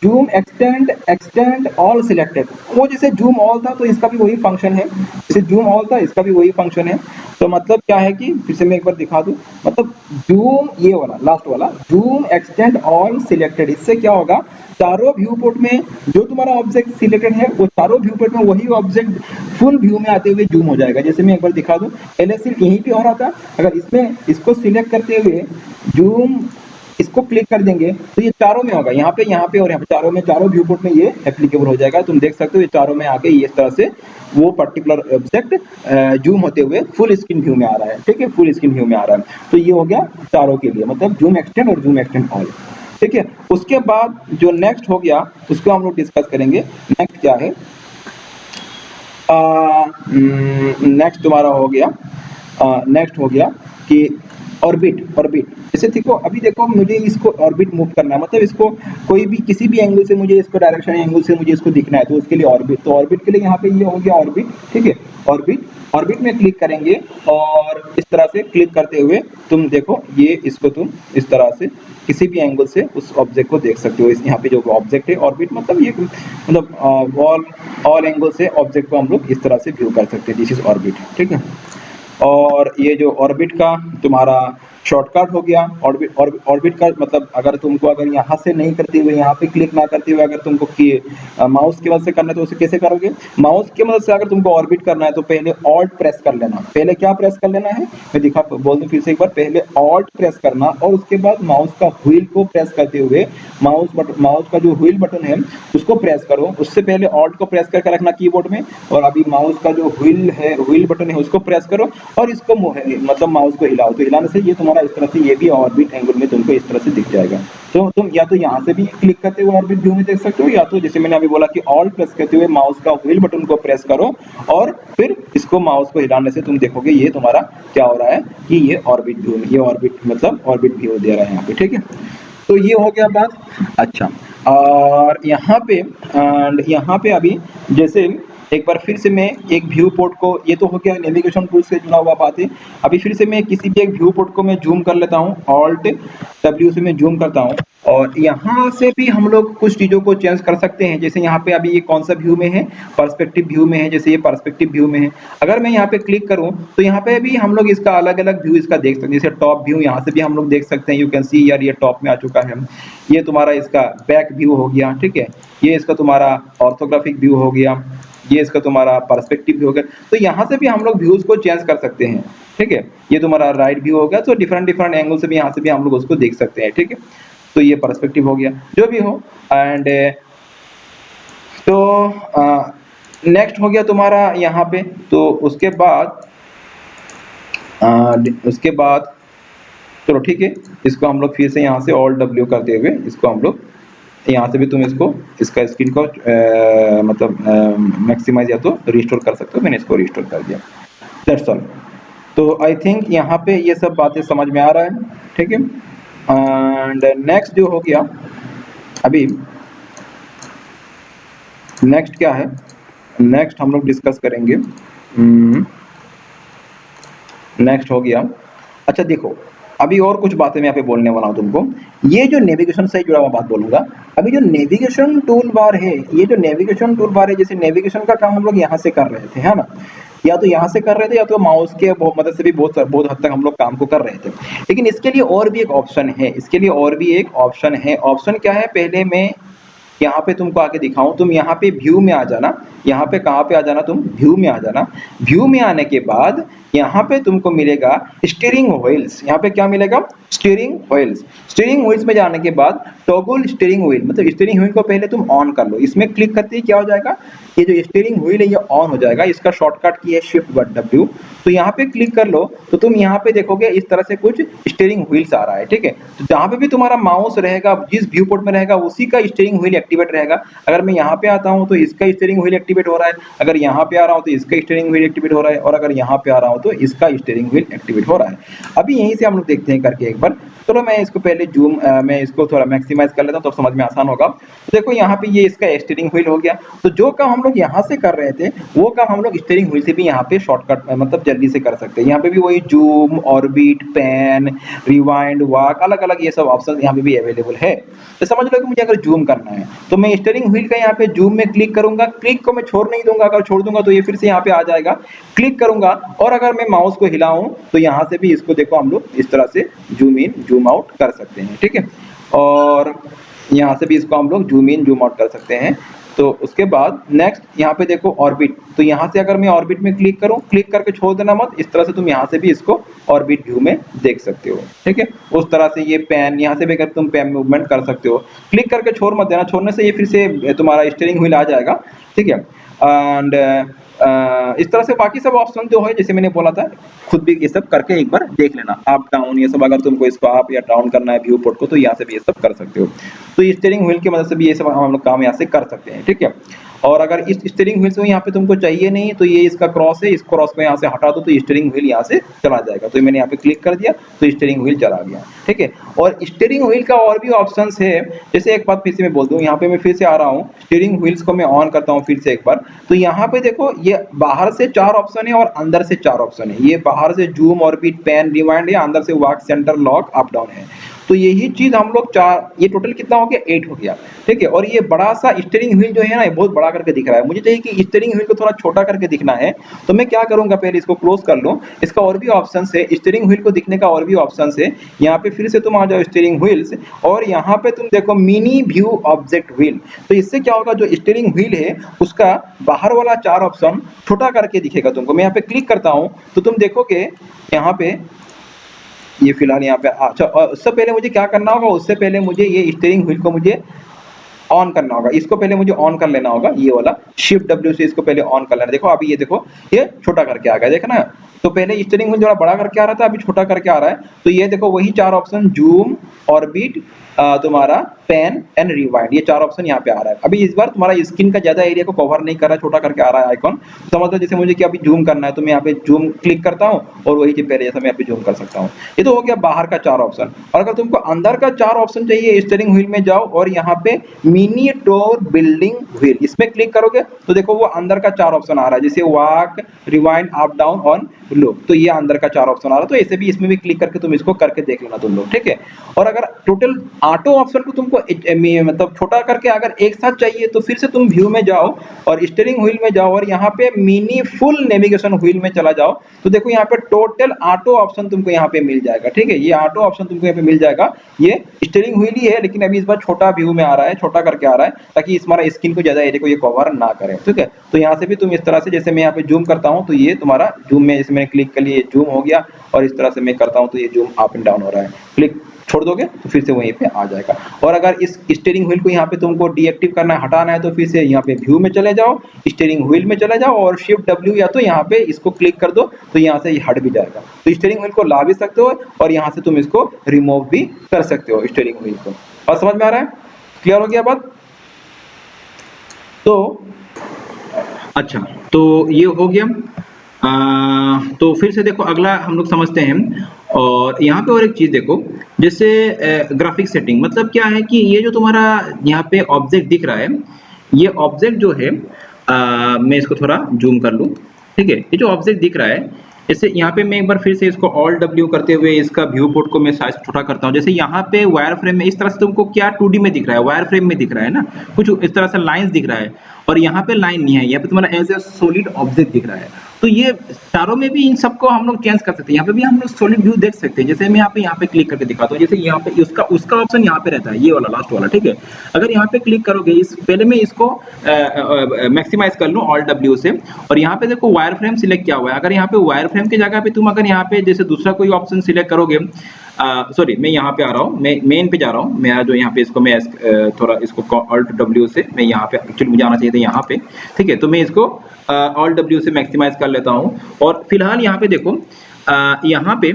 जूम एक्सटेंड ऑल सिलेक्टेड, वो जैसे जूम ऑल था तो इसका भी वही फंक्शन है, जैसे जूम ऑल था इसका भी वही फंक्शन है। तो मतलब क्या है कि फिर से मैं एक बार दिखा दूं, मतलब जूम ये वाला लास्ट वाला जूम एक्सटेंड ऑल सिलेक्टेड, इससे क्या होगा, चारों व्यू पोर्ट में जो तुम्हारा ऑब्जेक्ट सिलेक्टेड है वो चारों व्यू पोर्ट में वही ऑब्जेक्ट फुल व्यू में आते हुए जूम हो जाएगा। जैसे मैं एक बार दिखा दूं, पहले सिर्फ यहीं पे हो रहा था, अगर इसमें इसको सिलेक्ट करते हुए जूम इसको क्लिक कर देंगे तो ये चारों में होगा, यहाँ पे और यहाँ पे चारों में, चारों व्यू पोर्ट में ये एप्लीकेबल हो जाएगा। तुम देख सकते हो ये चारों में आके ये इस तरह से वो पर्टिकुलर ऑब्जेक्ट जूम होते हुए फुल स्क्रीन व्यू में आ रहा है, ठीक है, फुल स्क्रीन व्यू में आ रहा है। तो ये हो गया चारों के लिए, मतलब जूम एक्सटेंड और जूम एक्सटेंड ऑल, ठीक है। उसके बाद जो नेक्स्ट हो गया उसको हम लोग डिस्कस करेंगे। नेक्स्ट क्या है, नेक्स्ट तुम्हारा हो गया, नेक्स्ट हो गया कि ऑर्बिट। जैसे देखो अभी देखो मुझे इसको ऑर्बिट मूव करना है, मतलब इसको कोई भी किसी भी एंगल से मुझे इसको डायरेक्शन एंगल से मुझे इसको दिखना है, तो उसके लिए ऑर्बिट, तो ऑर्बिट के लिए यहाँ पे ये हो गया ऑर्बिट, ठीक है। ऑर्बिट में क्लिक करेंगे और इस तरह से क्लिक करते हुए तुम देखो ये इसको तुम इस तरह से किसी भी एंगल से उस ऑब्जेक्ट को देख सकते हो। इस यहाँ पे जो ऑब्जेक्ट है ऑर्बिट, मतलब ये मतलब ऑल एंगल से ऑब्जेक्ट को हम लोग इस तरह से व्यू कर सकते हैं, दिस इज ऑर्बिट, ठीक है। और ये जो ऑर्बिट का तुम्हारा शॉर्टकट हो गया, ऑर्बिट का मतलब अगर तुमको अगर यहाँ से नहीं करते हुए, यहाँ पे क्लिक ना करते हुए अगर तुमको माउस की मदद से करना है तो उसे कैसे करोगे, माउस की मदद से अगर तुमको ऑर्बिट करना है तो पहले ऑल्ट प्रेस कर लेना। पहले क्या प्रेस कर लेना है, मैं दिखा बोल दूं फिर से एक बार, पहले ऑल्ट प्रेस करना और उसके बाद माउस का व्हील को प्रेस करते हुए माउस का जो व्हील बटन है उसको प्रेस करो। उससे पहले ऑल्ट को प्रेस करके रखना कीबोर्ड में, और अभी माउस का जो व्हील बटन है उसको प्रेस करो और इसको मतलब माउस को हिलाओ, तो हिलाने से ये तुम्हारा इस तरह से ये भी ऑर्बिट एंगल में तुमको इस तरह से दिख जाएगा। तो तुम या तो यहाँ से भी क्लिक करते हुए ऑर्बिट व्यू में देख सकते हो, या तो जैसे मैंने अभी बोला कि ऑल्ट प्रेस करते हुए माउस का व्हील बटन को प्रेस करो और फिर इसको माउस को हिलाने से तुम देखोगे ये तुम्हारा क्या हो रहा है कि ये ऑर्बिट व्यू में, ये ऑर्बिट मतलब ऑर्बिट व्यू दे रहा है यहाँ पे, ठीक है। तो ये हो गया बात। अच्छा और यहाँ पे अभी जैसे एक बार फिर से मैं एक व्यू पोर्ट को, ये तो हो गया नेविगेशन टूल से जुड़ा हुआ बात है। अभी फिर से मैं किसी भी एक व्यू पोर्ट को मैं जूम कर लेता हूँ, ऑल्ट डब्ल्यू से मैं जूम करता हूँ और यहाँ से भी हम लोग कुछ चीजों को चेंज कर सकते हैं। जैसे यहाँ पे अभी ये कौन सा व्यू में है, पर्सपेक्टिव व्यू में है, जैसे ये पर्सपेक्टिव व्यू में है, अगर मैं यहाँ पे क्लिक करूँ तो यहाँ पे भी हम लोग इसका अलग अलग व्यू इसका देख सकते हैं। जैसे टॉप व्यू यहाँ से भी हम लोग देख सकते हैं, यू कैन सी यार ये टॉप में आ चुका है। ये तुम्हारा इसका बैक व्यू हो गया, ठीक है, ये इसका तुम्हारा ऑर्थोग्राफिक व्यू हो गया, ये इसका तुम्हारा पर्सपेक्टिव व्यू हो गया। तो यहाँ से भी हम लोग व्यूज को चेंज कर सकते हैं, ठीक है। ये तुम्हारा राइट व्यू हो गया, तो डिफरेंट एंगल से भी यहाँ से भी हम लोग उसको देख सकते हैं, ठीक है। तो ये पर्सपेक्टिव हो गया, जो भी हो। एंड तो नेक्स्ट हो गया तुम्हारा यहाँ पे, तो उसके बाद चलो ठीक है, इसको हम लोग फिर से यहाँ से ऑल्ट डब्ल्यू करते हुए इसको हम लोग यहाँ से भी तुम इसका स्क्रीन को मतलब मैक्सिमाइज या तो रिस्टोर कर सकते हो। मैंने इसको रिस्टोर कर दिया, दैट्स ऑल। तो आई थिंक यहाँ पे ये सब बातें समझ में आ रहा है, ठीक है। एंड नेक्स्ट जो हो गया, अभी नेक्स्ट क्या है, नेक्स्ट हम लोग डिस्कस करेंगे। नेक्स्ट हो गया, अच्छा देखो अभी और कुछ बातें मैं यहाँ पे बोलने वाला हूँ तुमको। ये जो नेविगेशन से जुड़ा हुआ बात बोलूंगा। अभी जो नेविगेशन टूल बार है, ये जो नेविगेशन टूल बार है, जैसे नेविगेशन का काम हम लोग यहाँ से कर रहे थे, है ना। या तो यहाँ से कर रहे थे या तो माउस के मदद से भी बहुत हद तक हम लोग काम को कर रहे थे। लेकिन इसके लिए और भी एक ऑप्शन है, इसके लिए और भी एक ऑप्शन है। ऑप्शन क्या है, पहले मैं यहाँ पे तुमको आके दिखाऊं। तुम यहाँ पे व्यू में आ जाना, यहाँ पे कहाँ पे आ जाना, तुम व्यू में आ जाना। व्यू में आने के बाद यहाँ पे तुमको मिलेगा स्टीयरिंग व्हील्स। यहाँ पे क्या मिलेगा, स्टीयरिंग व्हील्स। स्टीयरिंग व्हील्स में जाने के बाद टॉगल स्टीयरिंग व्हील, मतलब स्टीयरिंग व्हील को पहले तुम ऑन कर लो। इसमें क्लिक करते ही क्या हो जाएगा, ये जो स्टीयरिंग व्हील है ये ऑन हो जाएगा। इसका शॉर्टकट की है शिफ्ट बट डब्ल्यू। तो यहाँ पे क्लिक कर लो तो तुम यहाँ पे देखोगे इस तरह से कुछ स्टीयरिंग व्हील्स आ रहा है, ठीक है। तो जहाँ पे भी तुम्हारा माउस रहेगा, जिस व्यू पोर्ट में रहेगा, उसी का स्टीयरिंग व्हील एक्टिवेट रहेगा। अगर मैं यहाँ पे आता हूँ तो इसका स्टीयरिंग व्हील एक्टिवेट हो रहा है, अगर यहाँ पे आ रहा हूँ तो इसका स्टीयरिंग व्हील एक्टिवेट हो रहा है, और अगर यहाँ पे आ रहा हूँ तो इसका स्टीयरिंग व्हील एक्टिवेट हो रहा है। अभी यहीं से हम लोग देखते हैं करके एक बार। चलो मैं इसको पहले जूम, मैं इसको थोड़ा मैक्सिमाइज कर लेता हूँ तो समझ में आसान होगा। तो देखो यहाँ पे ये इसका स्टीयरिंग व्हील हो गया। तो जो काम हम लोग यहाँ से कर रहे थे वो काम हम लोग स्टीयरिंग व्हील से भी यहाँ पे शॉर्टकट मतलब जल्दी से कर सकते हैं। यहाँ पे भी वही zoom, orbit, pan, rewind, walk, अलग अलग ये सब ऑप्शन यहाँ पे भी अवेलेबल है। तो समझ लो कि मुझे अगर जूम करना है तो मैं स्टीयरिंग व्हील का यहाँ पे जूम में क्लिक करूंगा। क्लिक को मैं छोड़ नहीं दूंगा, अगर छोड़ दूंगा तो ये फिर से यहाँ पे आ जाएगा। क्लिक करूंगा और अगर मैं माउस को हिलाऊं तो यहाँ से भी इसको देखो हम लोग इस तरह से जूम इन जूम आउट कर सकते हैं, ठीक है। और यहाँ से भी इसको हम लोग जूम इन जूम आउट कर सकते हैं। तो उसके बाद नेक्स्ट यहाँ पे देखो ऑर्बिट। तो यहाँ से अगर मैं ऑर्बिट में क्लिक करूँ, क्लिक करके छोड़ देना मत, इस तरह से तुम यहाँ से भी इसको ऑर्बिट व्यू में देख सकते हो, ठीक है। उस तरह से ये पैन, यहाँ से भी अगर तुम पैन मूवमेंट कर सकते हो। क्लिक करके छोड़ मत देना, छोड़ने से ये फिर से तुम्हारा स्टीयरिंग व्हील आ जाएगा, ठीक है। एंड इस तरह से बाकी सब ऑप्शन जो है जैसे मैंने बोला था, खुद भी ये सब करके एक बार देख लेना। अप डाउन ये सब अगर तुमको इसको अप या डाउन करना है व्यू पोर्ट को, तो यहाँ से भी ये सब कर सकते हो। तो स्टीयरिंग व्हील की मदद से भी ये सब हम लोग काम यहाँ से कर सकते हैं, ठीक है। और अगर इस स्टीयरिंग व्हील से यहाँ पे तुमको चाहिए नहीं तो ये इसका क्रॉस है, इस क्रॉस को यहाँ से हटा दो तो स्टीयरिंग व्हील यहाँ से चला जाएगा। तो मैंने यहाँ पे क्लिक कर दिया तो स्टीयरिंग व्हील चला गया, ठीक है। और स्टीयरिंग व्हील का और भी ऑप्शंस है। जैसे एक बात फिर से मैं बोल दूं, यहाँ पे मैं फिर से आ रहा हूँ, स्टीयरिंग व्हील्स को मैं ऑन करता हूँ फिर से एक बार। तो यहाँ पे देखो ये बाहर से 4 ऑप्शन है और अंदर से 4 ऑप्शन है। ये बाहर से जूम, ऑर्बिट, पैन, रिवाइंड है, अंदर से walk, centre, lock, up down है। तो यही चीज हम लोग 4, ये टोटल कितना हो गया, 8 हो गया, ठीक है। और ये बड़ा सा स्टीयरिंग व्हील जो है ना, ये बहुत बड़ा करके दिख रहा है। मुझे चाहिए कि स्टीयरिंग व्हील को थोड़ा छोटा करके दिखना है। तो मैं क्या करूंगा, पहले इसको क्लोज कर लूं। इसका और भी ऑप्शन है, स्टीयरिंग व्हील को दिखने का और भी ऑप्शन है। यहाँ पे फिर से तुम आ जाओ स्टीयरिंग व्हील्स, और यहाँ पे तुम देखो मिनी व्यू ऑब्जेक्ट व्हील। तो इससे क्या होगा, जो स्टीयरिंग व्हील है उसका बाहर वाला 4 ऑप्शन छोटा करके दिखेगा तुमको। मैं यहाँ पे क्लिक करता हूँ तो तुम देखोगे यहाँ पे ये फिलहाल यहाँ पे। अच्छा, उससे पहले मुझे क्या करना होगा, उससे पहले मुझे ये स्टीयरिंग व्हील को मुझे ऑन करना होगा। इसको पहले मुझे ऑन कर लेना होगा, ये वाला शिफ्ट डब्ल्यू से इसको पहले ऑन कर लेना। देखो अभी ये देखो ये छोटा करके आ गया, देखना। तो पहले स्टीयरिंग व्हील थोड़ा बड़ा करके आ रहा था, अभी छोटा करके आ रहा है। तो ये देखो वही 4 ऑप्शन, जूम, ऑर्बिट, तुम्हारा पैन एंड रिवाइंड, ये 4 ऑप्शन यहाँ पे आ रहा है। अभी इस बार तुम्हारा स्क्रीन का ज्यादा एरिया को कवर नहीं कर रहा है, छोटा करके आ रहा है आइकॉन। समझ लो जैसे मुझे क्या अभी जूम करना है तो मैं यहाँ पे जूम क्लिक करता हूँ और वही चीज पहले जैसा मैं यहाँ पे जूम कर सकता हूँ। ये तो हो गया बाहर का 4 ऑप्शन। और अगर तुमको अंदर का 4 ऑप्शन चाहिए, स्टीयरिंग व्हील में जाओ और यहाँ पे मिनी टूर बिल्डिंग व्हील, इसमें क्लिक करोगे तो देखो वो अंदर का 4 ऑप्शन आ रहा है, जैसे walk, rewind, up down, on, look. तो ये अंदर का 4 ऑप्शन आ रहा है। तो ऐसे भी इसमें भी क्लिक करके तुम इसको करके देख लेना तुम लोग, ठीक है। और अगर टोटल ऑटो ऑप्शन को तुमको मतलब छोटा करके अगर एक साथ चाहिए तो फिर से तुम व्यू में जाओ और स्टीयरिंग व्हील में जाओ और यहाँ पे मिनी फुल नेविगेशन व्हील में चला जाओ। तो देखो यहाँ पे टोटल ऑटो ऑप्शन तुमको यहाँ पे मिल जाएगा, ठीक है। ये ऑटो ऑप्शन तुमको यहाँ पे मिल जाएगा। ये स्टीयरिंग व्हील ही है लेकिन अभी इस बार छोटा व्यू में आ रहा है, छोटा करके आ रहा है ताकि हमारा स्क्रीन को ज्यादा एरिया को ये कवर ना करे, ठीक है। तो यहाँ से भी तुम इस तरह से, जैसे मैं यहाँ पे जूम करता हूँ तो ये तुम्हारा जूम में, जैसे मैंने क्लिक कर लिया जूम हो गया, और इस तरह से मैं करता हूँ तो ये जूम अप एंड डाउन हो रहा है। क्लिक छोड़ दोगे तो फिर से वहीं पे आ जाएगा। और अगर इस स्टीयरिंग व्हील को यहाँ पे तुमको डीएक्टिव करना है, हटाना है, तो फिर से यहाँ पे व्यू में चले जाओ, स्टीयरिंग व्हील में चले जाओ और शिफ्ट डब्ल्यू या तो यहाँ पे इसको क्लिक कर दो तो यहाँ से ये हट भी जाएगा। तो स्टीयरिंग व्हील को ला भी सकते हो और यहाँ से तुम इसको रिमूव भी कर सकते हो स्टीयरिंग व्हील को। और समझ में आ रहा है, क्लियर हो गया बात? तो अच्छा, तो ये हो गया। तो फिर से देखो अगला हम लोग समझते हैं। और यहाँ पे और एक चीज देखो, जैसे ग्राफिक सेटिंग, मतलब क्या है कि ये जो तुम्हारा यहाँ पे ऑब्जेक्ट दिख रहा है, ये ऑब्जेक्ट जो है, मैं इसको थोड़ा जूम कर लूँ, ठीक है। ये जो ऑब्जेक्ट दिख रहा है, जैसे यहाँ पे मैं एक बार फिर से इसको ऑल्ट डब्ल्यू करते हुए इसका व्यू पोर्ट को मैं साइज छोटा करता हूँ। जैसे यहाँ पे वायर फ्रेम में इस तरह से तुमको क्या 2D में दिख रहा है, वायर फ्रेम में दिख रहा है ना, कुछ इस तरह से लाइंस दिख रहा है, और यहाँ पे लाइन नहीं है, यहाँ पे तुम्हारा एज ए सॉलिड ऑब्जेक्ट दिख रहा है। तो ये चारों में भी इन सबको हम लोग चेंज कर सकते हैं। यहाँ पे भी हम लोग सॉलिड व्यू देख सकते हैं। जैसे मैं यहाँ पे क्लिक करके दिखाता हूँ, जैसे यहाँ पे उसका उसका ऑप्शन यहाँ पे रहता है, ये वाला लास्ट वाला, ठीक है। अगर यहाँ पे क्लिक करोगे, इस पहले मैं इसको मैक्सिमाइज कर लूँ ऑल्ट डब्ल्यू से, और यहाँ पे देखो वायर फ्रेम सिलेक्ट किया हुआ है। अगर यहाँ पे वायर फ्रेम की जगह पे तुम अगर यहाँ पे जैसे दूसरा कोई ऑप्शन सिलेक्ट करोगे, सॉरी मैं यहाँ पे आ रहा हूँ, मैं मेन पे जा रहा हूँ, मेरा जो यहाँ पे इसको मैं थोड़ा इसको ऑल्ट डब्ल्यू से मैं यहाँ पे एक्चुअली मुझे आना चाहिए था यहाँ पे, ठीक है। तो मैं इसको ऑल्ट डब्ल्यू से मैक्सिमाइज कर लेता हूँ। और फिलहाल यहाँ पे देखो यहाँ पे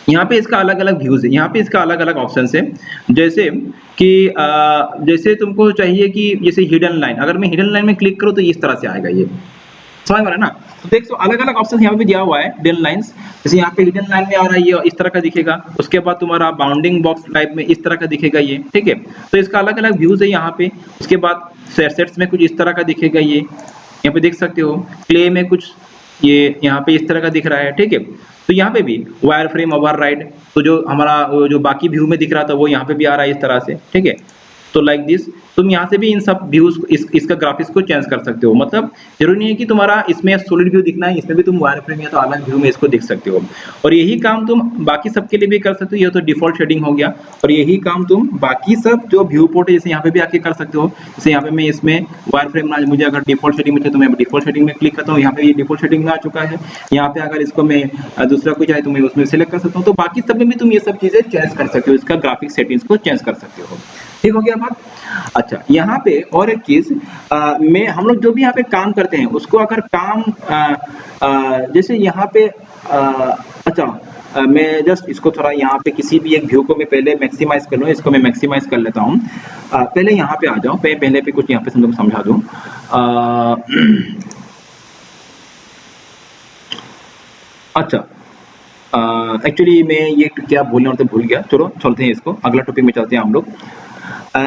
यहाँ पे इसका अलग अलग व्यूज है, यहाँ पे इसका अलग अलग ऑप्शन है। जैसे कि जैसे तुमको चाहिए कि जैसे हिडन लाइन, अगर मैं हिडन लाइन में क्लिक करूँ तो इस तरह से आएगा, ये समझ में आ रहा है ना। तो देखो अलग अलग ऑप्शन यहाँ पे भी दिया हुआ है हिडन लाइंस। जैसे यहाँ पे हिडन लाइन में आ रहा है ये इस तरह का दिखेगा, उसके बाद तुम्हारा बाउंडिंग बॉक्स टाइप में इस तरह का दिखेगा ये, ठीक है। तो इसका अलग अलग व्यूज है यहाँ पे। उसके बाद सेट्स में कुछ इस तरह का दिखेगा, ये यहाँ पे देख सकते हो। क्ले में कुछ ये यहाँ पे इस तरह का दिख रहा है, ठीक है। तो यहाँ पे भी वायर फ्रेम ओवर राइड, तो जो हमारा जो बाकी व्यू में दिख रहा था वो यहाँ पे भी आ रहा है इस तरह से, ठीक है। तो लाइक दिस तुम यहाँ से भी इन सब व्यूज इसका ग्राफिक्स को चेंज कर सकते हो। मतलब जरूरी नहीं है कि तुम्हारा इसमें सॉलिड व्यू दिखना है, इसमें भी तुम वायर फ्रेम या तो अलग व्यू में इसको देख सकते हो। और यही काम तुम बाकी सब के लिए भी कर सकते हो, ये तो डिफॉल्ट शेडिंग हो गया। और यही काम तुम बाकी सब जो व्यू पोर्ट है जैसे यहाँ पे भी आके कर सकते हो। जैसे यहाँ पे मैं इसमें वायर फ्रेम में मुझे अगर डिफॉल्ट शेडिंग में चाहिए तो मैं डिफॉल्ट शेडिंग में क्लिक करता हूँ, यहाँ पे ये डिफॉल्ट शेडिंग में आ चुका है। यहाँ पे अगर इसको मैं दूसरा कुछ चाहे तो मैं उसमें सिलेक्ट कर सकता हूँ। तो बाकी सब में भी तुम ये सब चीजें चेंज कर सकते हो, इसका ग्राफिक सेटिंग्स को चेंज कर सकते हो। ठीक हो गया बात। अच्छा यहाँ पे और एक चीज में हम लोग जो भी यहाँ पे काम करते हैं उसको अगर काम जैसे यहाँ पे अच्छा मैं जस्ट इसको थोड़ा यहाँ पे किसी भी एक व्यू को मैं पहले मैक्सिमाइज कर लूँ, इसको मैं मैक्सिमाइज कर लेता हूँ। पहले यहाँ पे आ जाऊँ, पहले पे कुछ यहाँ पे तुमको समझा दूँ। अच्छा एक्चुअली मैं ये क्या बोलने और तो भूल गया, चलो चलते हैं इसको अगला टॉपिक में चलते हैं हम लोग।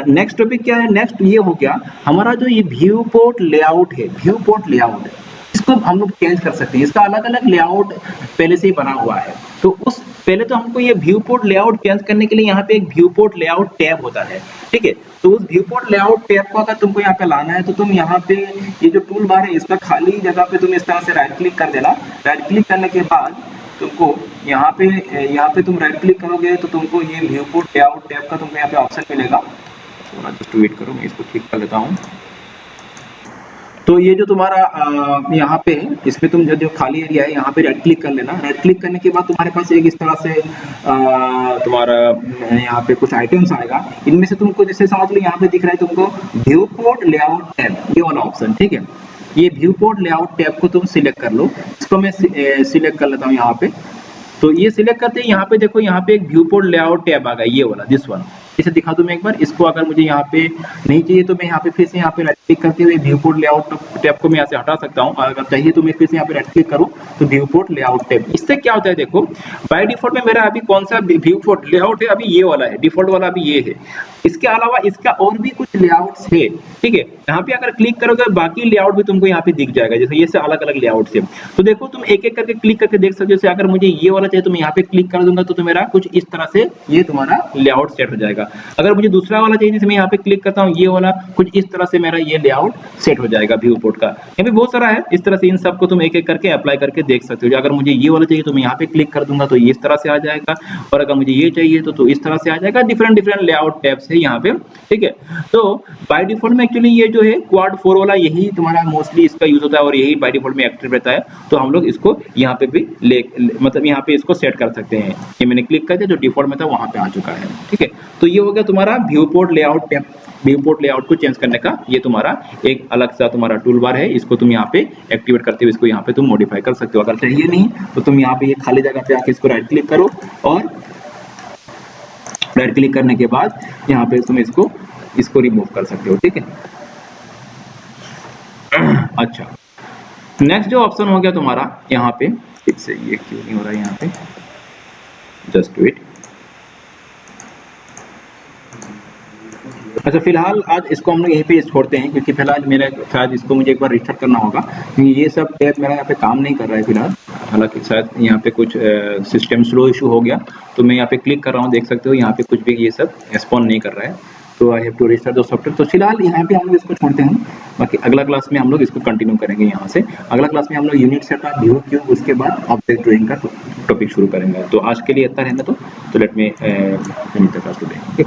नेक्स्ट टॉपिक क्या है, नेक्स्ट ये हो गया हमारा जो ये व्यू पोर्ट लेआउट है, व्यू पोर्ट लेआउट है, इसको हम लोग चेंज कर सकते हैं। इसका अलग अलग लेआउट पहले से ही बना हुआ है। तो उस पहले तो हमको ये व्यू पोर्ट लेआउट चेंज करने के लिए यहाँ पे एक व्यू पोर्ट लेआउट टैब होता है, ठीक है। तो उस व्यू पोर्ट लेआउट टैब को अगर तुमको यहाँ पे लाना है तो तुम यहाँ पे ये जो टूल बार है इसका खाली जगह पे तुम इस तरह से राइट क्लिक कर देना। राइट क्लिक करने के बाद तुमको यहाँ पे तुम राइट क्लिक करोगे तो तुमको ये व्यू पोर्ट लेआउट टैब का तुमको यहाँ पे ऑप्शन मिलेगा। थोड़ा जस्ट वेट करो, मैं इसको ठीक कर लेता हूँ। तो ये जो तुम्हारा यहाँ पे इसमें तुम जो खाली एरिया है यहाँ पे राइट क्लिक कर लेना। राइट क्लिक करने के बाद तुम्हारे पास एक इस तरह से तुम्हारा यहाँ पे कुछ आइटम्स आएगा। इनमें से तुमको जैसे समझ लो यहाँ पे दिख रहा है तुमको व्यू पोर्ट लेआउट टैब, ये वाला ऑप्शन, ठीक है। ये व्यू पोर्ट लेआउट टैब को तुम सिलेक्ट कर लो। इसको मैं सिलेक्ट कर लेता हूँ यहाँ पे। तो ये सिलेक्ट करते हैं यहाँ पे देखो यहाँ पे एक व्यू पोर्ट लेआउट टैब आ गया, ये वाला दिस वन। इसे दिखा दूं मैं एक बार। इसको अगर मुझे यहाँ पे नहीं चाहिए तो मैं यहाँ पे फिर से यहाँ पे राइट क्लिक करते हुए व्यू पोर्ट लेआउट टैब को मैं यहाँ से हटा सकता हूँ। अगर चाहिए तो मैं फिर से यहाँ पे राइट क्लिक करूँ तो व्यू पोर्ट लेआउट टैब। इससे क्या होता है देखो, बाय डिफॉल्ट में मेरा अभी कौन सा व्यू पोर्ट लेआउट है, अभी ये वाला है, डिफॉल्ट वाला अभी ये है। इसके अलावा इसका और भी कुछ लेआउट्स है, ठीक है। यहाँ पे अगर क्लिक करोगे बाकी लेआउट भी तुमको यहाँ पे दिख जाएगा, जैसे ये से अलग अलग लेआउट है। तो देखो तुम एक एक करके क्लिक करके देख सकते हो। जैसे अगर मुझे ये वाला चाहिए तो मैं यहाँ पे क्लिक कर दूंगा तो मेरा कुछ इस तरह से ये तुम्हारा लेआउट सेट हो जाएगा। अगर मुझे दूसरा वाला चाहिए जैसे मैं यहाँ पे क्लिक करता हूँ, ये वाला कुछ इस तरह से मेरा ये लेआउट सेट हो जाएगा व्यू पोर्ट का। यहाँ पे बहुत सारा है, इस तरह से इन सबको तुम एक एक करके अप्लाई करके देख सकते हो। अगर मुझे ये वाला चाहिए तो मैं यहाँ पे क्लिक कर दूंगा तो ये इस तरह से आ जाएगा, और अगर मुझे ये चाहिए तो इस तरह से आ जाएगा। डिफरेंट डिफरेंट लेआउट टैब्स है यहाँ पे, ठीक है। तो बाय डिफॉल्ट में एक्चुअली ये जो है क्वाड 4 वाला यही तुम्हारा मोस्टली इसका यूज होता है और यही बाय डिफॉल्ट में एक्टिव रहता है। तो हम लोग इसको यहाँ पे भी मतलब यहाँ पे इसको सेट कर सकते हैं। ये मैंने क्लिक कर दिया, जो डिफॉल्ट में था वहां पे आ चुका है, ठीक है। तो ये हो गया तुम्हारा view port layout tab. View port layout को चेंज करने का ये तुम्हारा एक अलग सा तुम्हारा टूल बार है। इसको तुम यहाँ पे एक्टिवेट करते हुए इसको यहाँ पे तुम मॉडिफाई कर सकते हो। अगर चाहिए नहीं तो तुम यहाँ पे ये खाली जगह पे आके इसको राइट क्लिक करो, और राइट क्लिक करने के बाद यहाँ पे तुम इसको रिमूव कर सकते हो, ठीक है। अच्छा नेक्स्ट जो ऑप्शन हो गया तुम्हारा यहाँ पे, ठीक से ये क्यों नहीं हो रहा है यहाँ पे, जस्ट वेट। अच्छा फिलहाल आज इसको हम लोग यहीं पे छोड़ते हैं, क्योंकि फिलहाल मेरा शायद इसको मुझे एक बार रिस्टार्ट करना होगा, क्योंकि ये सब टैब मेरा यहाँ पे काम नहीं कर रहा है फिलहाल। हालांकि शायद यहाँ पे कुछ सिस्टम स्लो इशू हो गया, तो मैं यहाँ पे क्लिक कर रहा हूँ, देख सकते हो यहाँ पे कुछ भी ये सब रिस्पॉन्ड नहीं कर रहा है। तो I have to restart the software. तो फिलहाल यहाँ पे हम लोग इसको छोड़ते हैं, बाकी अगला क्लास में हम लोग इसको कंटिन्यू करेंगे। यहाँ से अगला क्लास में हम लोग यूनिट सेटअप, व्यू क्यूब, उसके बाद ऑब्जेक्ट ड्राइंग का टॉपिक शुरू करेंगे। तो आज के लिए इतना रहना। तो लेट मी टुडे।